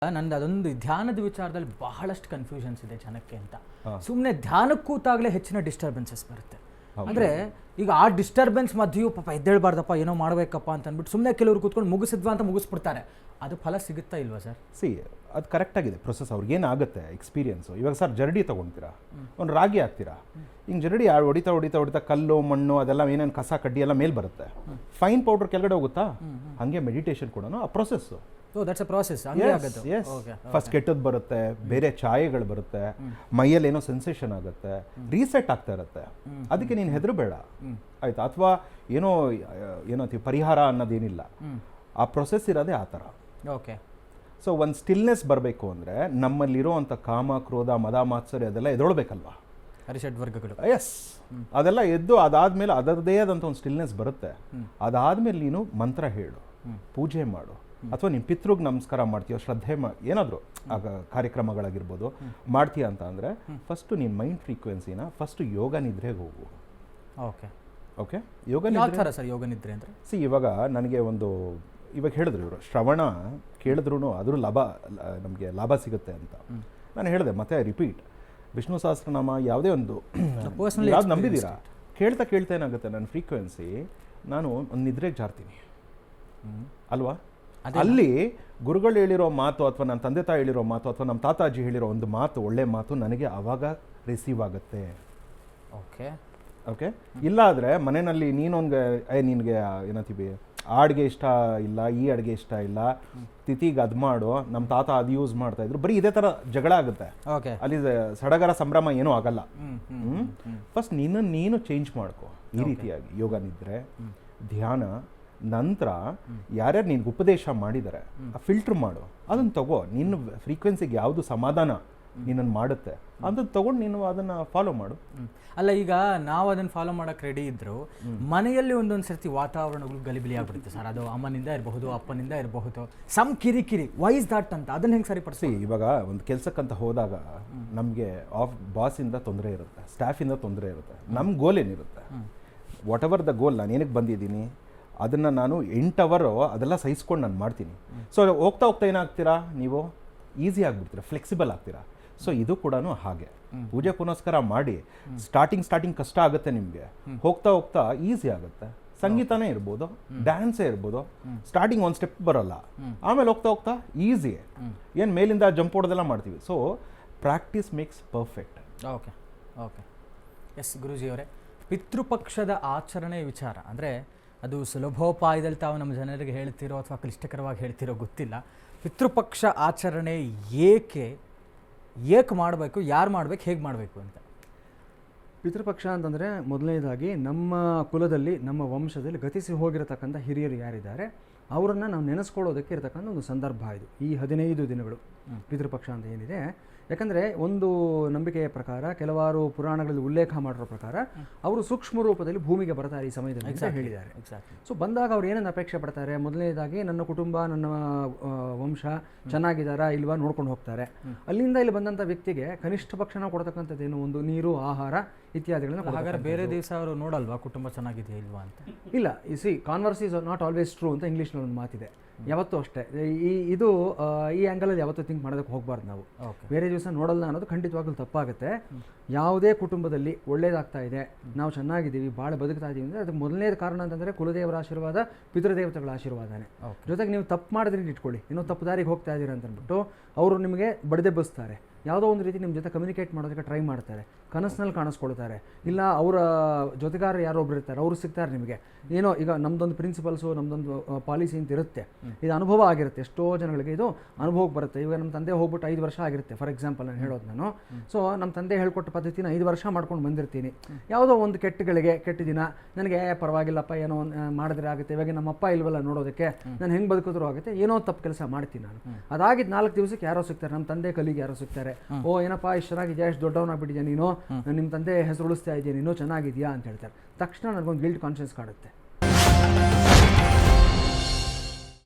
ನಂದು ಅದೊಂದು ಧ್ಯಾನದ ವಿಚಾರದಲ್ಲಿ ಬಹಳಷ್ಟು ಕನ್ಫ್ಯೂಷನ್ಸ್ ಇದೆ ಜನಕ್ಕೆ ಅಂತ. ಸುಮ್ಮನೆ ಧ್ಯಾನಕ್ಕೆ ಕೂತಾಗಲೇ ಹೆಚ್ಚಿನ ಡಿಸ್ಟರ್ಬೆನ್ಸಸ್ ಬರುತ್ತೆ. ಅಂದರೆ ಈಗ ಆ ಡಿಸ್ಟರ್ಬೆನ್ಸ್ ಮಧ್ಯೆಯೂ ಪಾಪ ಎದ್ದೇಳಬಾರ್ದಪ್ಪ ಏನೋ ಮಾಡಬೇಕಪ್ಪ ಅಂತ ಅಂದ್ಬಿಟ್ಟು ಸುಮ್ಮನೆ ಕೆಲವರು ಕೂತ್ಕೊಂಡು ಮುಗಿಸಿದ್ವಾ ಅಂತ ಮುಗಿಸ್ಬಿಡ್ತಾರೆ. ಅದು ಫಲ ಸಿಗುತ್ತಾ ಇಲ್ವಾ ಸರ್? ಅದು ಕರೆಕ್ಟಾಗಿದೆ ಪ್ರೊಸೆಸ್. ಅವ್ರಿಗೇನಾಗುತ್ತೆ ಎಕ್ಸ್ಪೀರಿಯನ್ಸು. ಇವಾಗ ಸರ್ ಜರಡಿ ತೊಗೊಳ್ತೀರಾ, ಒಂದು ರಾಗಿ ಹಾಕ್ತೀರಾ, ಹಿಂಗೆ ಜರಡಿ ಹೊಡಿತಾ ಕಲ್ಲು ಮಣ್ಣು ಅದೆಲ್ಲ ಏನೇನು ಕಸ ಕಡ್ಡಿ ಎಲ್ಲ ಮೇಲೆ ಬರುತ್ತೆ, ಫೈನ್ ಪೌಡರ್ ಕೆಳಗಡೆ ಹೋಗುತ್ತಾ? ಹಾಗೆ ಮೆಡಿಟೇಷನ್ ಕೂಡ ಆ process. That's a process. First ಕೆಟ್ಟದ್ದು ಬರುತ್ತೆ, ಬೇರೆ ಛಾಯೆಗಳು ಬರುತ್ತೆ, ಮೈಯಲ್ಲಿ ಏನೋ ಸೆನ್ಸೇಷನ್ ಆಗುತ್ತೆ, ರೀಸೆಟ್ ಆಗ್ತಾ ಇರುತ್ತೆ. ಅದಕ್ಕೆ ನೀನು ಹೆದರಬೇಡ ಆಯ್ತಾ? ಅಥವಾ ಏನೋ ಪರಿಹಾರ ಅನ್ನೋದೇನಿಲ್ಲ. ಆ ಪ್ರೊಸೆಸ್ ಇರೋದೇ ಆ ಥರ. ಓಕೆ. ಸೊ ಒಂದು ಸ್ಟಿಲ್ನೆಸ್ ಬರಬೇಕು ಅಂದರೆ ನಮ್ಮಲ್ಲಿರೋ ಅಂಥ ಕಾಮ ಕ್ರೋಧ ಮದ ಮಾತ್ಸರ್ಯ ಅದೆಲ್ಲ ಎದೊಳ್ಬೇಕಲ್ವಾ? ಅರಿಷಡ್ ವರ್ಗಗಳು. ಎಸ್, ಅದೆಲ್ಲ ಎದ್ದು ಅದಾದಮೇಲೆ ಅದರದೇ ಆದಂಥ ಒಂದು ಸ್ಟಿಲ್ನೆಸ್ ಬರುತ್ತೆ. ಅದಾದಮೇಲೆ ನೀನು ಮಂತ್ರ ಹೇಳು, ಪೂಜೆ ಮಾಡು, ಅಥವಾ ನೀನು ಪಿತೃಗೆ ನಮಸ್ಕಾರ ಮಾಡ್ತೀಯೋ, ಶ್ರದ್ಧೆ ಏನಾದರೂ ಕಾರ್ಯಕ್ರಮಗಳಾಗಿರ್ಬೋದು ಮಾಡ್ತೀಯ ಅಂತ ಅಂದರೆ ಫಸ್ಟು ನೀನು ಮೈಂಡ್ ಫ್ರೀಕ್ವೆನ್ಸಿನ ಫಸ್ಟು ಯೋಗ ನಿದ್ರೆಗೆ ಹೋಗು. Okay okay. ಯೋಗ ನಿದ್ರೆ ಸರ್, ಯೋಗ ನಿದ್ರೆ ಅಂದರೆ ಇವಾಗ ನನಗೆ ಇವಾಗ ಹೇಳಿದ್ರು ಇವರು ಶ್ರವಣ ಕೇಳಿದ್ರು ಅದ್ರ ನಮಗೆ ಲಾಭ ಸಿಗುತ್ತೆ ಅಂತ ನಾನು ಹೇಳಿದೆ. ಮತ್ತೆ ರಿಪೀಟ್, ವಿಷ್ಣು ಸಹಸ್ರನಾಮ ಯಾವುದೇ ಒಂದು ಯಾವ್ದು ನಂಬಿದ್ದೀರಾ, ಕೇಳ್ತಾ ಏನಾಗುತ್ತೆ ನನ್ನ ಫ್ರೀಕ್ವೆನ್ಸಿ, ನಾನು ಒಂದು ನಿದ್ರೆಗೆ ಜಾರ್ತೀನಿ ಅಲ್ವಾ? ಅಲ್ಲಿ ಗುರುಗಳು ಹೇಳಿರೋ ಮಾತು ಅಥವಾ ನನ್ನ ತಂದೆ ತಾಯಿ ಹೇಳಿರೋ ಮಾತು ಅಥವಾ ನಮ್ಮ ತಾತಾಜಿ ಹೇಳಿರೋ ಒಂದು ಮಾತು, ಒಳ್ಳೆ ಮಾತು ನನಗೆ ಆವಾಗ ರಿಸೀವ್ ಆಗುತ್ತೆ. Okay okay. ಇಲ್ಲ ಆದರೆ ಮನೆಯಲ್ಲಿ ನಿನಗೆ ಏನಂತೀವಿ, ಆ ಅಡುಗೆ ಇಷ್ಟ ಇಲ್ಲ, ಈ ಅಡುಗೆ ಇಷ್ಟ ಇಲ್ಲ, ತಿಥಿಗೆ ಅದು ಮಾಡು, ನಮ್ಮ ತಾತ ಅದು ಯೂಸ್ ಮಾಡ್ತಾ ಇದ್ರು, ಬರೀ ಇದೇ ಥರ ಜಗಳ ಆಗುತ್ತೆ. ಓಕೆ. ಅಲ್ಲಿ ಸಡಗರ ಸಂಭ್ರಮ ಏನೂ ಆಗಲ್ಲ. ಫಸ್ಟ್ ನೀನು ಚೇಂಜ್ ಮಾಡ್ಕೊ ಈ ರೀತಿಯಾಗಿ. ಯೋಗ ನಿದ್ರೆ, ಧ್ಯಾನ, ನಂತರ ಯಾರ್ಯಾರು ನಿನ್ಗೆ ಉಪದೇಶ ಮಾಡಿದ್ದಾರೆ ಫಿಲ್ಟರ್ ಮಾಡು, ಅದನ್ನು ತಗೋ. ನಿನ್ನ ಫ್ರೀಕ್ವೆನ್ಸಿಗೆ ಯಾವುದು ಸಮಾಧಾನ ನಿನ್ನನ್ನು ಮಾಡುತ್ತೆ ಅದನ್ನು ತಗೊಂಡು ನೀನು ಅದನ್ನು ಫಾಲೋ ಮಾಡು. ಅಲ್ಲ, ಈಗ ನಾವು ಅದನ್ನು ಫಾಲೋ ಮಾಡೋಕ್ಕೆ ರೆಡಿ ಇದ್ದರು, ಮನೆಯಲ್ಲಿ ಒಂದೊಂದು ಸರ್ತಿ ವಾತಾವರಣಗಳು ಗಲಿಬಿಲಿ ಆಗ್ಬಿಡುತ್ತೆ ಸರ್. ಅದು ಅಮ್ಮನಿಂದ ಇರಬಹುದು, ಅಪ್ಪನಿಂದ ಇರಬಹುದು, ಸಮ್ ಕಿರಿಕಿರಿ, ವೈಸ್ ದಾಟ್ ಅಂತ ಅದನ್ನು ಹೆಂಗೆ ಸರಿಪಡಿಸಿ? ಇವಾಗ ಒಂದು ಕೆಲಸಕ್ಕಂತ ಹೋದಾಗ ನಮಗೆ ಬಾಸಿಂದ ತೊಂದರೆ ಇರುತ್ತೆ, ಸ್ಟಾಫಿಂದ ತೊಂದರೆ ಇರುತ್ತೆ. ನಮ್ಮ ಗೋಲ್ ಏನಿರುತ್ತೆ, ವಾಟ್ ಎವರ್ ದ ಗೋಲ್, ನಾನು ಏನಕ್ಕೆ ಬಂದಿದ್ದೀನಿ ಅದನ್ನು ನಾನು 8 ಅವರ್ ಅದೆಲ್ಲ ಸಹಿಸ್ಕೊಂಡು ನಾನು ಮಾಡ್ತೀನಿ. ಸೊ ಹೋಗ್ತಾ ಏನಾಗ್ತೀರಾ, ನೀವು ಈಸಿ ಆಗಿಬಿಡ್ತೀರಾ, ಫ್ಲೆಕ್ಸಿಬಲ್ ಆಗ್ತೀರಾ. ಸೊ ಇದು ಕೂಡ ಹಾಗೆ. ಪೂಜೆ ಪುನಸ್ಕಾರ ಮಾಡಿ ಸ್ಟಾರ್ಟಿಂಗ್ ಕಷ್ಟ ಆಗುತ್ತೆ ನಿಮಗೆ, ಹೋಗ್ತಾ ಈಸಿ ಆಗುತ್ತೆ. ಸಂಗೀತನೇ ಇರ್ಬೋದು, ಡ್ಯಾನ್ಸೇ ಇರ್ಬೋದು, ಸ್ಟಾರ್ಟಿಂಗ್ ಒಂದು ಸ್ಟೆಪ್ ಬರೋಲ್ಲ, ಆಮೇಲೆ ಹೋಗ್ತಾ ಈಸಿ. ಏನು ಮೇಲಿಂದ ಜಂಪ್ ಹೊಡೆದೆಲ್ಲ ಮಾಡ್ತೀವಿ. So practice makes perfect. Okay. Yes ಗುರೂಜಿಯವರೇ, ಪಿತೃಪಕ್ಷದ ಆಚರಣೆ ವಿಚಾರ ಅಂದರೆ ಅದು ಸುಲಭೋಪಾಯದಲ್ಲಿ ತಾವು ನಮ್ಮ ಜನರಿಗೆ ಹೇಳ್ತಿರೋ ಅಥವಾ ಕ್ಲಿಷ್ಟಕರವಾಗಿ ಹೇಳ್ತಿರೋ ಗೊತ್ತಿಲ್ಲ. ಪಿತೃಪಕ್ಷ ಆಚರಣೆ ಏಕೆ ಮಾಡಬೇಕು, ಯಾರು ಮಾಡಬೇಕು, ಹೇಗೆ ಮಾಡಬೇಕು ಅಂತ? ಪಿತೃಪಕ್ಷ ಅಂತಂದರೆ ಮೊದಲನೇದಾಗಿ ನಮ್ಮ ಕುಲದಲ್ಲಿ, ನಮ್ಮ ವಂಶದಲ್ಲಿ ಗತಿಸಿ ಹೋಗಿರತಕ್ಕಂಥ ಹಿರಿಯರು ಯಾರಿದ್ದಾರೆ ಅವರನ್ನು ನಾವು ನೆನೆಸ್ಕೊಳ್ಳೋದಕ್ಕೆ ಇರತಕ್ಕಂಥ ಒಂದು ಸಂದರ್ಭ ಇದು. ಈ 15 ದಿನಗಳು ಪಿತೃಪಕ್ಷ ಅಂತ ಏನಿದೆ, ಯಾಕಂದರೆ ಒಂದು ನಂಬಿಕೆಯ ಪ್ರಕಾರ, ಕೆಲವಾರು ಪುರಾಣಗಳಲ್ಲಿ ಉಲ್ಲೇಖ ಮಾಡಿರೋ ಪ್ರಕಾರ ಅವರು ಸೂಕ್ಷ್ಮ ರೂಪದಲ್ಲಿ ಭೂಮಿಗೆ ಬರ್ತಾರೆ ಈ ಸಮಯದಲ್ಲಿ ಅಂತ ಹೇಳಿದ್ದಾರೆ. ಸೊ ಬಂದಾಗ ಅವ್ರು ಏನನ್ನು ಅಪೇಕ್ಷೆ ಪಡ್ತಾರೆ, ಮೊದಲನೇದಾಗಿ ನನ್ನ ಕುಟುಂಬ, ನನ್ನ ವಂಶ ಚೆನ್ನಾಗಿದ್ದಾರಾ ಇಲ್ವಾ ನೋಡ್ಕೊಂಡು ಹೋಗ್ತಾರೆ. ಅಲ್ಲಿಂದ ಇಲ್ಲಿ ಬಂದಂಥ ವ್ಯಕ್ತಿಗೆ ಕನಿಷ್ಠ ಪಕ್ಷನ ಕೊಡ್ತಕ್ಕಂಥದ್ದೇನು, ಒಂದು ನೀರು, ಆಹಾರ ಇತ್ಯಾದಿಗಳನ್ನ. ಹಾಗಾದ್ರೆ ಬೇರೆ ದಿವಸ ಅವರು ನೋಡಲ್ವಾ ಕುಟುಂಬ ಚೆನ್ನಾಗಿದೆಯಾ ಇಲ್ವಾ ಅಂತ? ಇಲ್ಲ, converse is not always true ಅಂತ ಇಂಗ್ಲೀಷ್ನಲ್ಲಿ ಒಂದು ಮಾತಿದೆ. ಯಾವತ್ತೂ ಅಷ್ಟೇ ಈ ಆ್ಯಂಗಲಲ್ಲಿ ಯಾವತ್ತೂ ಥಿಂಕ್ ಮಾಡೋದಕ್ಕೆ ಹೋಗ್ಬಾರ್ದು ನಾವು. ಬೇರೆ ದಿವಸ ನೋಡಲ್ಲ ಅನ್ನೋದು ಖಂಡಿತವಾಗ್ಲೂ ತಪ್ಪಾಗುತ್ತೆ. ಯಾವುದೇ ಕುಟುಂಬದಲ್ಲಿ ಒಳ್ಳೇದಾಗ್ತಾ ಇದೆ, ನಾವು ಚೆನ್ನಾಗಿದ್ದೀವಿ, ಭಾಳ ಬದುಕ್ತಾ ಇದ್ದೀವಿ ಅಂದರೆ ಅದಕ್ಕೆ ಮೊದಲನೇದು ಕಾರಣ ಅಂತಂದರೆ ಕುಲದೇವರ ಆಶೀರ್ವಾದ, ಪಿತೃದೇವತೆಗಳ ಆಶೀರ್ವಾದನೇ. ಜೊತೆಗೆ ನೀವು ತಪ್ಪು ಮಾಡಿದ್ರೆ ಇಟ್ಕೊಳ್ಳಿ, ಇನ್ನೂ ತಪ್ಪು ದಾರಿಗೆ ಹೋಗ್ತಾ ಇದ್ದೀರಾ ಅಂತ ಅಂದ್ಬಿಟ್ಟು ಅವರು ನಿಮಗೆ ಬಡಿದೆಬ್ಬಿಸ್ತಾರೆ, ಯಾವುದೋ ಒಂದು ರೀತಿ ನಿಮ್ಮ ಜೊತೆ ಕಮ್ಯುನಿಕೇಟ್ ಮಾಡೋದಕ್ಕೆ ಟ್ರೈ ಮಾಡ್ತಾರೆ, ಕನಸಿನಲ್ಲಿ ಕಾಣಿಸ್ಕೊಳ್ತಾರೆ. ಇಲ್ಲ ಅವರ ಜೊತೆಗಾರರು ಯಾರೋ ಒಬ್ರು ಇರ್ತಾರೆ, ಅವರು ಸಿಗ್ತಾರೆ ನಿಮಗೆ. ಏನೋ ಈಗ ನಮ್ಮದೊಂದು ಪ್ರಿನ್ಸಿಪಲ್ಸು, ನಮ್ಮದೊಂದು ಪಾಲಿಸಿ ಅಂತ ಇರುತ್ತೆ, ಇದು ಅನುಭವ ಆಗಿರುತ್ತೆ. ಎಷ್ಟೋ ಜನಗಳಿಗೆ ಇದು ಅನುಭವಕ್ಕೆ ಬರುತ್ತೆ. ಇವಾಗ ನಮ್ಮ ತಂದೆ ಹೋಗ್ಬಿಟ್ಟು 5 ವರ್ಷ ಆಗಿರುತ್ತೆ ಫಾರ್ ಎಕ್ಸಾಂಪಲ್ ನಾನು ಹೇಳೋದು ನಾನು. ಸೊ ನಮ್ಮ ತಂದೆ ಹೇಳ್ಕೊಟ್ಟ ಪದ್ಧತಿನ 5 ವರ್ಷ ಮಾಡ್ಕೊಂಡು ಬಂದಿರ್ತೀನಿ. ಯಾವುದೋ ಒಂದು ಕೆಟ್ಟ ದಿನ ನನಗೆ ಪರವಾಗಿಲ್ಲಪ್ಪ ಏನೋ ಮಾಡಿದ್ರೆ ಆಗುತ್ತೆ, ಇವಾಗ ನಮ್ಮಪ್ಪ ಇಲ್ವಲ್ಲ ನೋಡೋದಕ್ಕೆ, ನಾನು ಹೆಂಗೆ ಬದುಕಿದ್ರು ಆಗುತ್ತೆ, ಏನೋ ತಪ್ಪು ಕೆಲಸ ಮಾಡ್ತೀನಿ ನಾನು. ಅದಾಗಿದ್ದು 4 ದಿವಸಕ್ಕೆ ಯಾರೋ ಸಿಗ್ತಾರೆ, ನಮ್ಮ ತಂದೆ ಕಲಿಗೆ ಯಾರೋ ಸಿಗ್ತಾರೆ. ಓ ಏನಪ್ಪ ಇಷ್ಟು ಚೆನ್ನಾಗಿದೆಯಾ, ಇಷ್ಟು ದೊಡ್ಡವನಾಗ್ಬಿಟ್ಟಿದ್ಯಾ ನೀನು, ನಿಮ್ಮ ತಂದೆ ಹೆಸರು ಉಳಿಸ್ತಾ ಇದೆಯಾ ನೀನು, ಚೆನ್ನಾಗಿದೆಯಾ ಅಂತ ಹೇಳ್ತಾರೆ. ತಕ್ಷಣ ನನಗೊಂದು ಗಿಲ್ಟ್ ಕಾನ್ಷಿಯಸ್ ಕಾಡುತ್ತೆ.